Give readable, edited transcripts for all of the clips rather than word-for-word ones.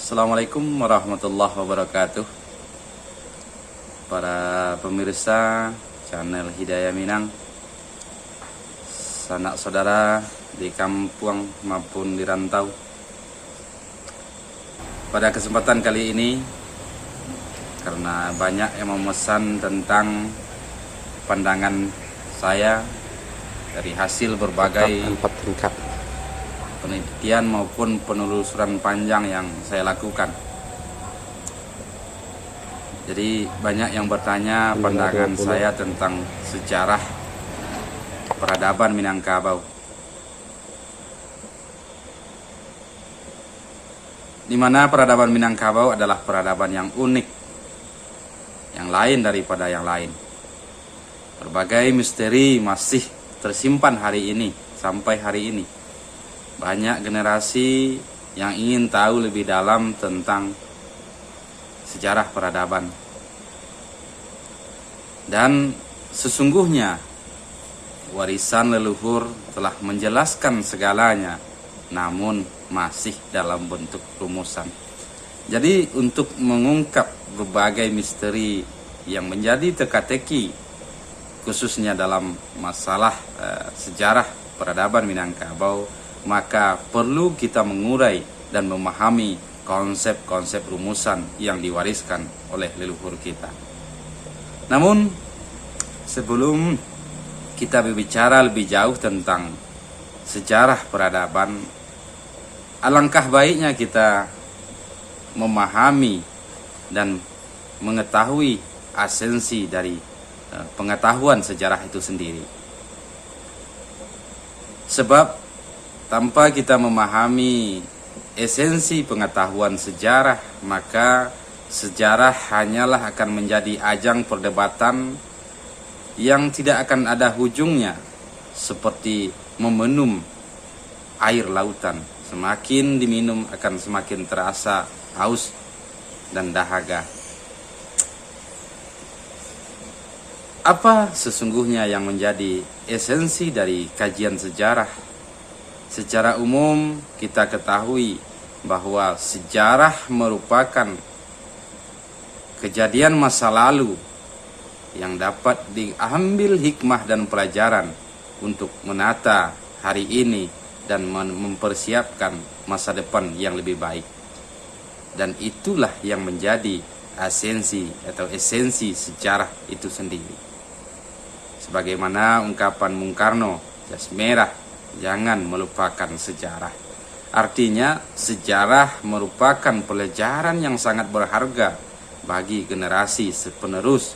Assalamualaikum warahmatullahi wabarakatuh. Para pemirsa channel Hidayah Minang, sanak saudara di kampung maupun di rantau. Pada kesempatan kali ini, karena banyak yang memesan tentang pandangan saya dari hasil berbagai penelitian maupun penelusuran panjang yang saya lakukan. Jadi banyak yang bertanya pandangan saya tentang sejarah peradaban Minangkabau, di mana peradaban Minangkabau adalah peradaban yang unik, yang lain daripada yang lain. Berbagai misteri masih tersimpan hari ini sampai hari ini. Banyak generasi yang ingin tahu lebih dalam tentang sejarah peradaban. Dan sesungguhnya warisan leluhur telah menjelaskan segalanya, namun masih dalam bentuk rumusan. Jadi untuk mengungkap berbagai misteri yang menjadi teka-teki, khususnya dalam masalah sejarah peradaban Minangkabau, maka perlu kita mengurai dan memahami konsep-konsep rumusan yang diwariskan oleh leluhur kita. Namun, sebelum kita berbicara lebih jauh tentang sejarah peradaban, alangkah baiknya kita memahami dan mengetahui esensi dari pengetahuan sejarah itu sendiri. Sebab tanpa kita memahami esensi pengetahuan sejarah, maka sejarah hanyalah akan menjadi ajang perdebatan yang tidak akan ada ujungnya, seperti meminum air lautan. Semakin diminum akan semakin terasa haus dan dahaga. Apa sesungguhnya yang menjadi esensi dari kajian sejarah? Secara umum kita ketahui bahwa sejarah merupakan kejadian masa lalu yang dapat diambil hikmah dan pelajaran untuk menata hari ini dan mempersiapkan masa depan yang lebih baik. Dan itulah yang menjadi esensi atau esensi sejarah itu sendiri. Sebagaimana ungkapan Bung Karno, jas merah, jangan melupakan sejarah. Artinya sejarah merupakan pelajaran yang sangat berharga bagi generasi penerus,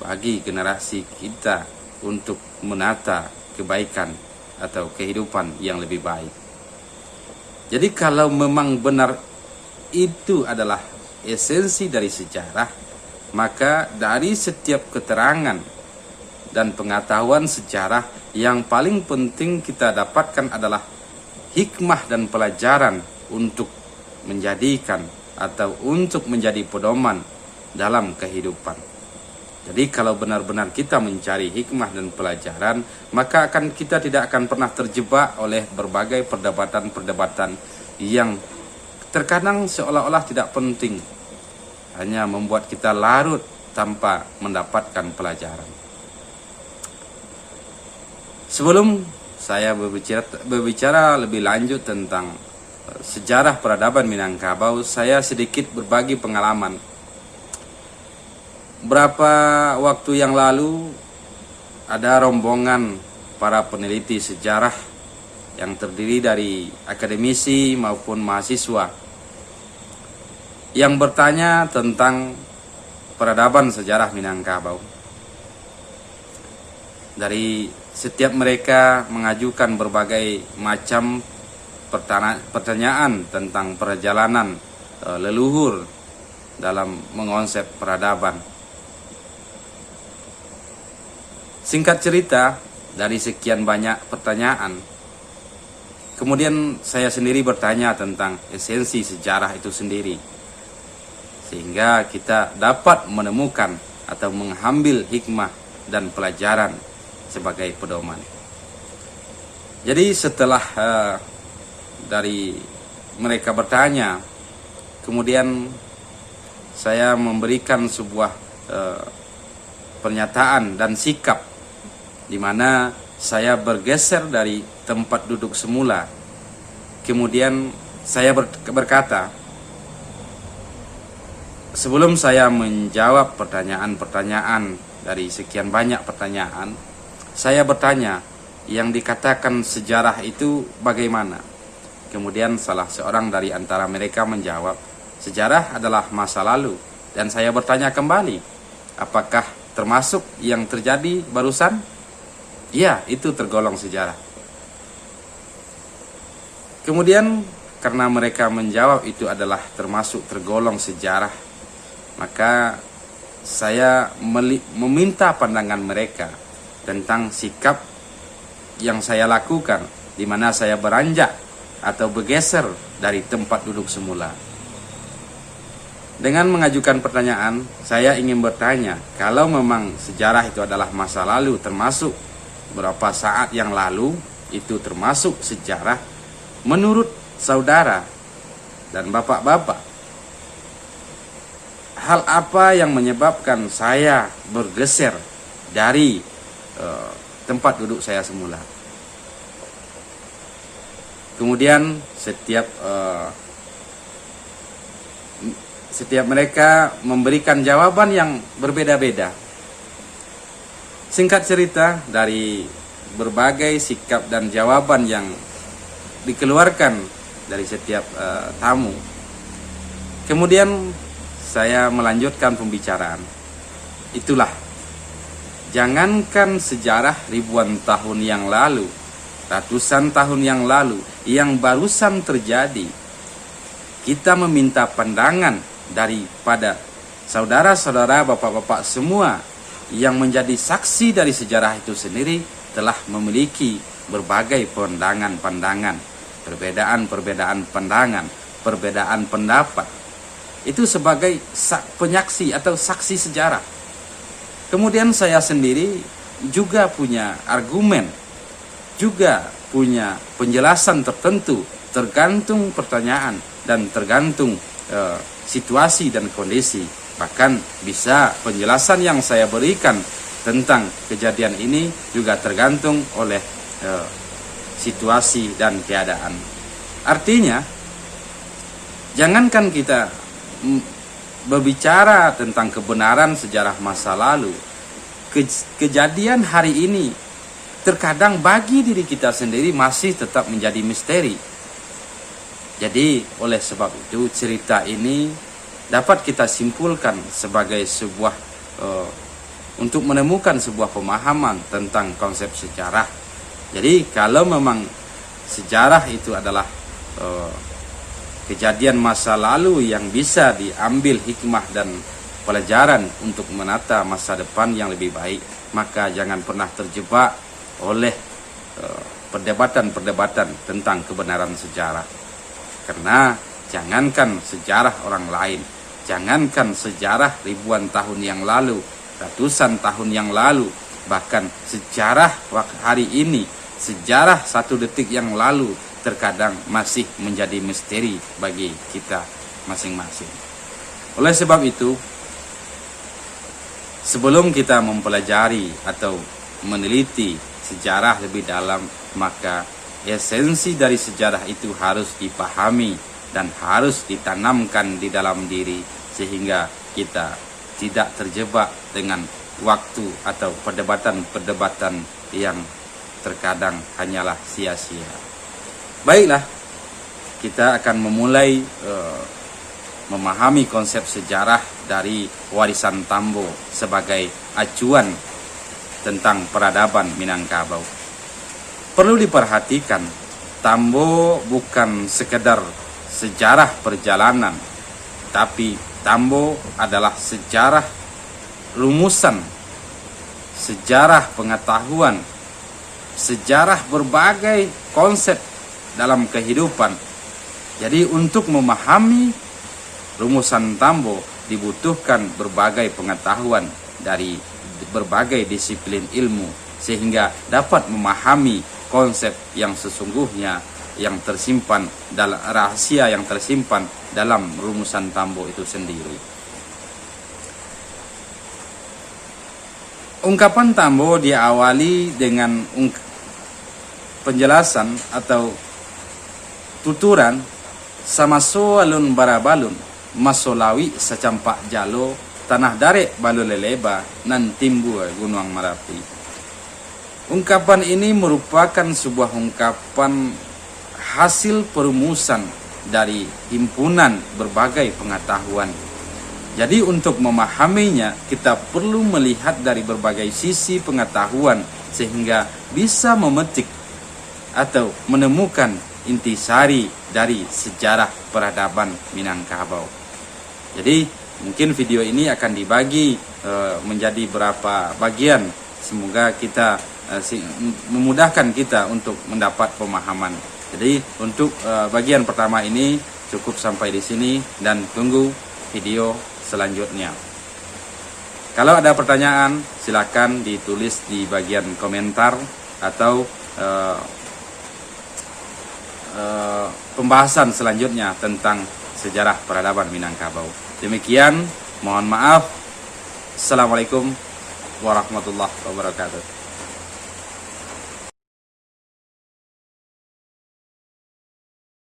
bagi generasi kita untuk menata kebaikan atau kehidupan yang lebih baik. Jadi kalau memang benar itu adalah esensi dari sejarah, maka dari setiap keterangan dan pengetahuan sejarah, yang paling penting kita dapatkan adalah hikmah dan pelajaran untuk menjadikan atau untuk menjadi pedoman dalam kehidupan. Jadi kalau benar-benar kita mencari hikmah dan pelajaran, maka kita tidak akan pernah terjebak oleh berbagai perdebatan-perdebatan yang terkadang seolah-olah tidak penting, hanya membuat kita larut tanpa mendapatkan pelajaran. Sebelum saya berbicara lebih lanjut tentang sejarah peradaban Minangkabau, saya sedikit berbagi pengalaman. Berapa waktu yang lalu ada rombongan para peneliti sejarah yang terdiri dari akademisi maupun mahasiswa yang bertanya tentang peradaban sejarah Minangkabau. Dari setiap mereka mengajukan berbagai macam pertanyaan tentang perjalanan leluhur dalam mengonsep peradaban. Singkat cerita, dari sekian banyak pertanyaan, kemudian saya sendiri bertanya tentang esensi sejarah itu sendiri, sehingga kita dapat menemukan atau mengambil hikmah dan pelajaran sebagai pedoman. Jadi setelah dari mereka bertanya, kemudian saya memberikan sebuah pernyataan dan sikap di mana saya bergeser dari tempat duduk semula. Kemudian saya berkata, sebelum saya menjawab pertanyaan-pertanyaan dari sekian banyak pertanyaan, saya bertanya, yang dikatakan sejarah itu bagaimana? Kemudian salah seorang dari antara mereka menjawab, sejarah adalah masa lalu. Dan saya bertanya kembali, apakah termasuk yang terjadi barusan? Ya, itu tergolong sejarah. Kemudian karena mereka menjawab itu adalah termasuk tergolong sejarah, maka saya meminta pandangan mereka tentang sikap yang saya lakukan, di mana saya beranjak atau bergeser dari tempat duduk semula. Dengan mengajukan pertanyaan, saya ingin bertanya, kalau memang sejarah itu adalah masa lalu, termasuk berapa saat yang lalu, itu termasuk sejarah, menurut saudara dan bapak-bapak, hal apa yang menyebabkan saya bergeser dari tempat duduk saya semula? Kemudian setiap mereka memberikan jawaban yang berbeda-beda. Singkat cerita, dari berbagai sikap dan jawaban yang dikeluarkan dari setiap tamu, kemudian saya melanjutkan pembicaraan. Itulah, jangankan sejarah ribuan tahun yang lalu, ratusan tahun yang lalu, yang barusan terjadi, kita meminta pandangan daripada saudara-saudara, bapak-bapak semua yang menjadi saksi dari sejarah itu sendiri, telah memiliki berbagai pandangan-pandangan, perbedaan pandangan, perbedaan pendapat. Itu sebagai penyaksi atau saksi sejarah. Kemudian saya sendiri juga punya argumen, juga punya penjelasan tertentu, tergantung pertanyaan dan tergantung situasi dan kondisi. Bahkan bisa penjelasan yang saya berikan tentang kejadian ini juga tergantung oleh situasi dan keadaan. Artinya, jangankan kita berbicara tentang kebenaran sejarah masa lalu, kejadian hari ini terkadang bagi diri kita sendiri masih tetap menjadi misteri. Jadi oleh sebab itu cerita ini dapat kita simpulkan sebagai sebuah untuk menemukan sebuah pemahaman tentang konsep sejarah. Jadi kalau memang sejarah itu adalah kejadian masa lalu yang bisa diambil hikmah dan pelajaran untuk menata masa depan yang lebih baik, maka jangan pernah terjebak oleh perdebatan-perdebatan tentang kebenaran sejarah. Karena jangankan sejarah orang lain, jangankan sejarah ribuan tahun yang lalu, ratusan tahun yang lalu, bahkan sejarah hari ini, sejarah 1 detik yang lalu terkadang masih menjadi misteri bagi kita masing-masing. Oleh sebab itu, sebelum kita mempelajari atau meneliti sejarah lebih dalam, maka esensi dari sejarah itu harus dipahami dan harus ditanamkan di dalam diri, sehingga kita tidak terjebak dengan waktu atau perdebatan-perdebatan yang terkadang hanyalah sia-sia. Baiklah, kita akan memulai memahami konsep sejarah dari warisan Tambo sebagai acuan tentang peradaban Minangkabau. Perlu diperhatikan, Tambo bukan sekedar sejarah perjalanan, tapi Tambo adalah sejarah rumusan, sejarah pengetahuan, sejarah berbagai konsep dalam kehidupan. Jadi untuk memahami rumusan Tambo dibutuhkan berbagai pengetahuan dari berbagai disiplin ilmu, sehingga dapat memahami konsep yang sesungguhnya yang tersimpan dalam rahasia yang tersimpan dalam rumusan Tambo itu sendiri. Ungkapan Tambo diawali dengan penjelasan atau tuturan samaso alun barabalun masolawi secampak jalo tanah darek balu leleba nan timbu Gunung Merapi. Ungkapan ini merupakan sebuah ungkapan hasil perumusan dari himpunan berbagai pengetahuan. Jadi untuk memahaminya kita perlu melihat dari berbagai sisi pengetahuan sehingga bisa memetik atau menemukan intisari dari sejarah peradaban Minangkabau. Jadi mungkin video ini akan dibagi menjadi beberapa bagian. Semoga kita memudahkan kita untuk mendapat pemahaman. Jadi untuk bagian pertama ini cukup sampai di sini dan tunggu video selanjutnya. Kalau ada pertanyaan silakan ditulis di bagian komentar atau pembahasan selanjutnya tentang sejarah peradaban Minangkabau. Demikian, mohon maaf. Assalamualaikum warahmatullahi wabarakatuh.